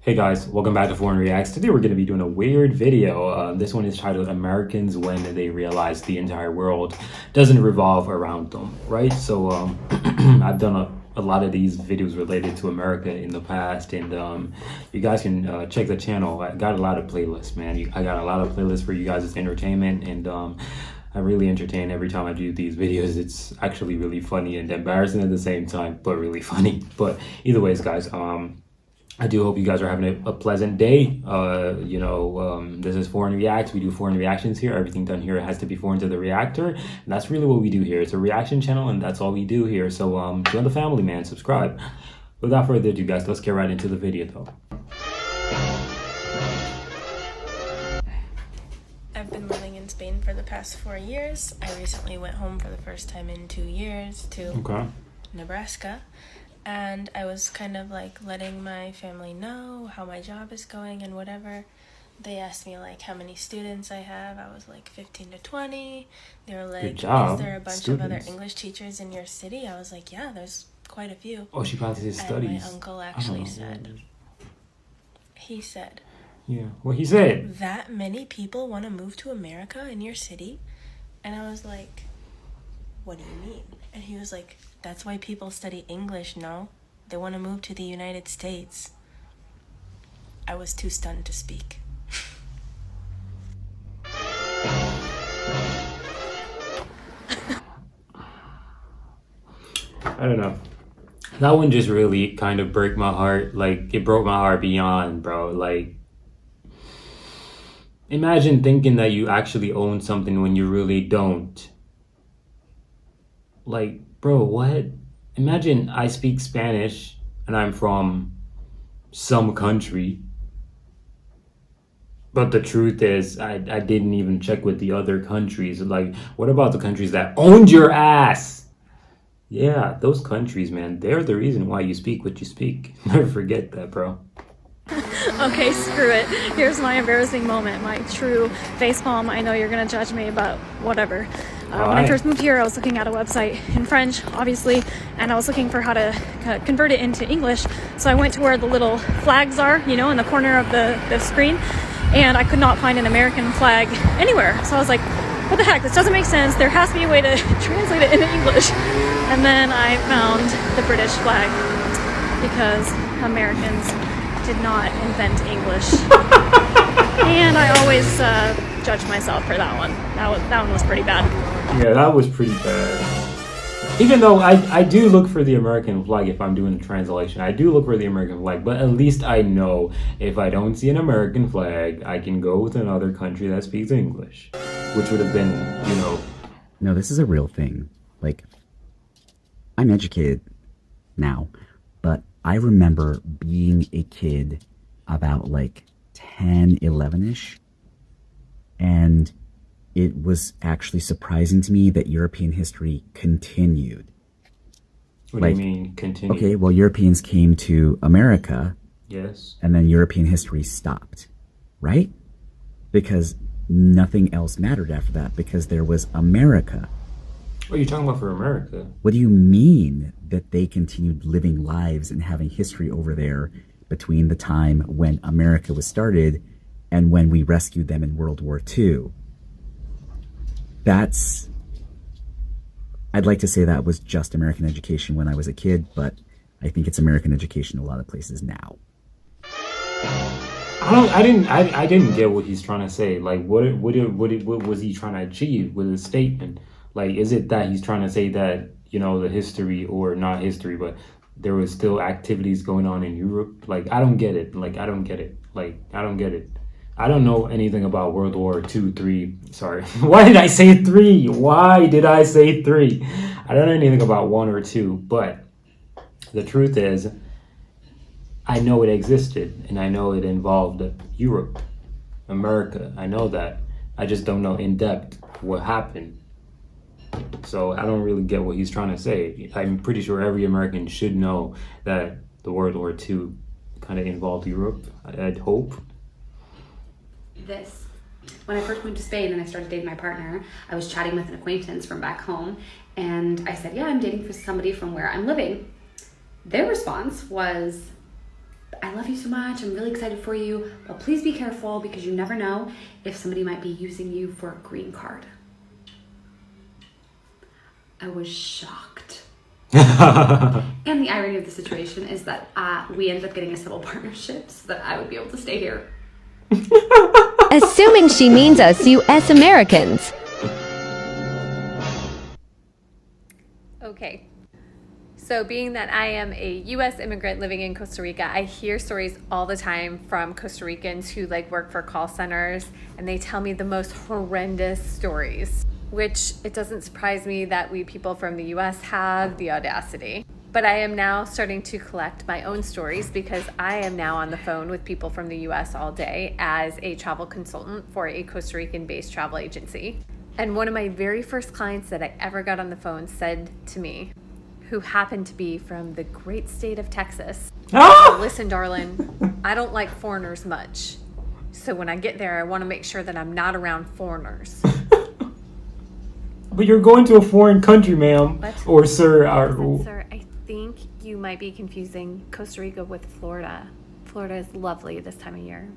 Hey guys, welcome back to Foreign Reacts. Today we're going to be doing a weird video. This one is titled Americans When They Realize the Entire World Doesn't Revolve Around Them, right? So I've done a lot of these videos related to America in the past, and you guys can check the channel. I got a lot of playlists, man. I got a lot of playlists for you guys' entertainment, and I really entertain every time I do these videos. It's actually really funny and embarrassing at the same time, but really funny. But either ways, guys, I do hope you guys are having a pleasant day. This is Foreign Reacts. We do foreign reactions here. Everything done here has to be foreign to the reactor. And that's really what we do here. It's a reaction channel, and that's all we do here. So join the family, man. Subscribe. Without further ado, guys, let's get right into the video, though. I've been living in Spain for the past 4 years. I recently went home for the first time in 2 years to Nebraska. And I was kind of like letting my family know how my job is going and whatever. They asked me like how many students I have. I was like 15 to 20. They were like, is there a bunch of other English teachers in your city? I was like, yeah, there's quite a few. Oh, she practices studies. And my uncle actually said, yeah, what he said? That many people want to move to America in your city? And I was like, what do you mean? And he was like, that's why people study English, no? They want to move to the United States. I was too stunned to speak. I don't know. That one just really kind of broke my heart. Like, it broke my heart beyond, bro. Like, imagine thinking that you actually own something when you really don't. Like, bro, what? Imagine I speak Spanish and I'm from some country. But the truth is, I didn't even check with the other countries. Like, what about the countries that owned your ass? Yeah, those countries, man, they're the reason why you speak what you speak. Never forget that, bro. Okay, screw it. Here's my embarrassing moment, my true facepalm. I know you're gonna judge me, but whatever. When I first moved here, I was looking at a website in French, obviously, and I was looking for how to convert it into English. So I went to where the little flags are, you know, in the corner of the screen, and I could not find an American flag anywhere. So I was like, what the heck, this doesn't make sense. There has to be a way to translate it into English. And then I found the British flag, because Americans did not invent English. And I always judge myself for that one. That one was pretty bad. Yeah, that was pretty bad. Even though I do look for the American flag if I'm doing a translation. I do look for the American flag, but at least I know if I don't see an American flag, I can go with another country that speaks English, which would have been, you know. No, this is a real thing. Like, I'm educated now, but I remember being a kid about like 10, 11-ish, and it was actually surprising to me that European history continued. What do you mean, continued? Okay, well, Europeans came to America. Yes. And then European history stopped, right? Because nothing else mattered after that, because there was America. What are you talking about for America? What do you mean that they continued living lives and having history over there between the time when America was started and when we rescued them in World War II? I'd like to say that was just American education when I was a kid, but I think it's American education in a lot of places now. I didn't get what he's trying to say. Like, what was he trying to achieve with his statement? Like, is it that he's trying to say that, you know, the history, or not history, but there was still activities going on in Europe? Like, I don't get it. Like, I don't get it. Like, I don't get it. I don't know anything about World War II, 3. Sorry. Why did I say 3? Why did I say 3? I don't know anything about 1 or 2, but the truth is, I know it existed, and I know it involved Europe, America. I know that. I just don't know in depth what happened. So I don't really get what he's trying to say. I'm pretty sure every American should know that the World War II kind of involved Europe, I'd hope. When I first moved to Spain and I started dating my partner, I was chatting with an acquaintance from back home, and I said, yeah, I'm dating for somebody from where I'm living. Their response was, I love you so much. I'm really excited for you. But please be careful because you never know if somebody might be using you for a green card. I was shocked. And the irony of the situation is that we ended up getting a civil partnership so that I would be able to stay here. Assuming she means us U.S. Americans. Okay. So being that I am a U.S. immigrant living in Costa Rica, I hear stories all the time from Costa Ricans who like work for call centers, and they tell me the most horrendous stories, which it doesn't surprise me that we people from the U.S. have the audacity. But I am now starting to collect my own stories because I am now on the phone with people from the U.S. all day as a travel consultant for a Costa Rican-based travel agency. And one of my very first clients that I ever got on the phone said to me, who happened to be from the great state of Texas, listen, darling, I don't like foreigners much. So when I get there, I want to make sure that I'm not around foreigners. But you're going to a foreign country, ma'am. What? Or sir. Sir, I think you might be confusing Costa Rica with Florida. Florida is lovely this time of year.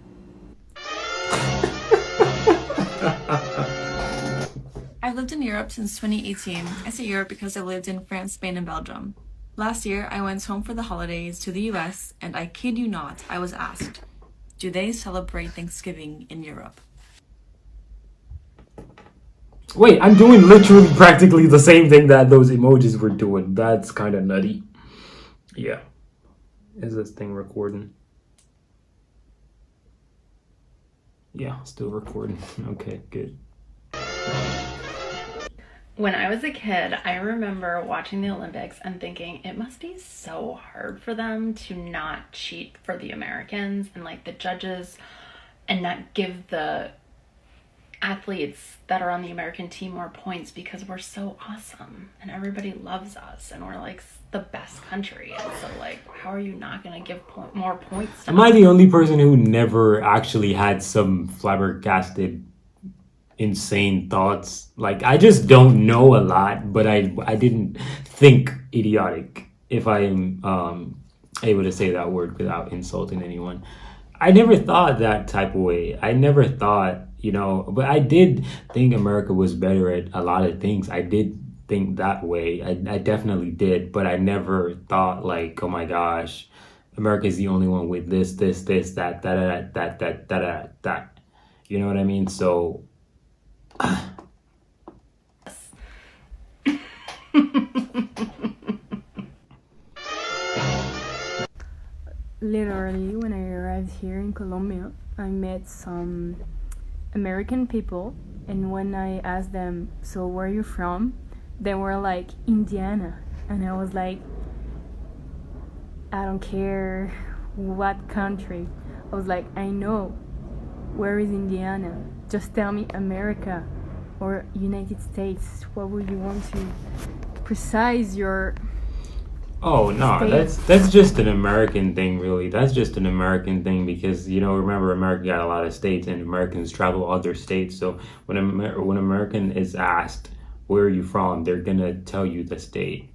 I've lived in Europe since 2018. I say Europe because I lived in France, Spain, and Belgium. Last year, I went home for the holidays to the US, and I kid you not, I was asked, do they celebrate Thanksgiving in Europe? Wait, I'm doing literally practically the same thing that those emojis were doing. That's kind of nutty. Yeah. Is this thing recording? Yeah, still recording. Okay, good. When I was a kid, I remember watching the Olympics and thinking it must be so hard for them to not cheat for the Americans and like the judges and not give the athletes that are on the American team more points because we're so awesome and everybody loves us and we're like the best country. And so like, how are you not going to give more points to Am I the only person who never actually had some flabbergasted insane thoughts? Like, I just don't know a lot, but I didn't think idiotic, if I am able to say that word without insulting anyone. I never thought that type of way. I never thought, but I did think America was better at a lot of things. I did think that way. I definitely did, but I never thought like, oh my gosh, America is the only one with this, that. You know what I mean? So Literally, when I arrived here in Colombia, I met some American people, and when I asked them, so where are you from? They were like, Indiana. And I was like, I don't care what country. I was like, I know. Where is Indiana? Just tell me America or United States. What would you want to precise your... Oh no, that's just an American thing, really. That's just an American thing because remember, America got a lot of states, and Americans travel other states. So when American is asked where are you from, they're gonna tell you the state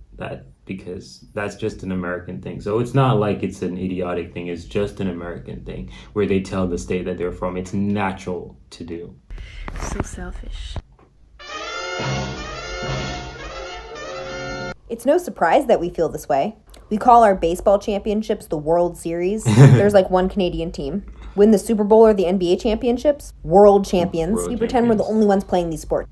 because that's just an American thing. So it's not like it's an idiotic thing. It's just an American thing where they tell the state that they're from. It's natural to do. So selfish. It's no surprise that we feel this way. We call our baseball championships the World Series. There's like one Canadian team. Win the Super Bowl or the NBA championships, world champions. We pretend we're the only ones playing these sports.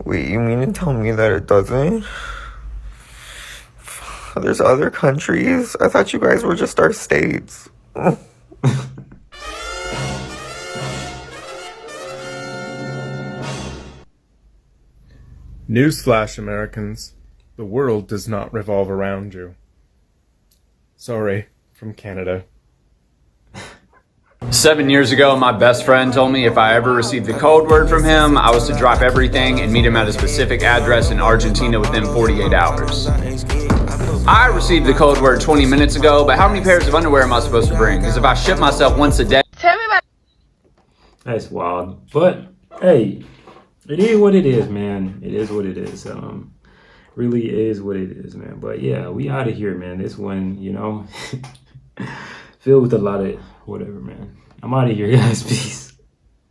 Wait, you mean to tell me that it doesn't? There's other countries? I thought you guys were just our states. Newsflash, Americans. The world does not revolve around you. Sorry, from Canada. 7 years ago, my best friend told me if I ever received the code word from him, I was to drop everything and meet him at a specific address in Argentina within 48 hours. I received the code word 20 minutes ago, but how many pairs of underwear am I supposed to bring? Because if I ship myself once a day... Tell me about... That's wild. But, hey, it is what it is, man. It is what it is. really is what it is, man. But yeah, we out of here, man. This one, you know, filled with a lot of whatever, man. I'm out of here, guys. Peace.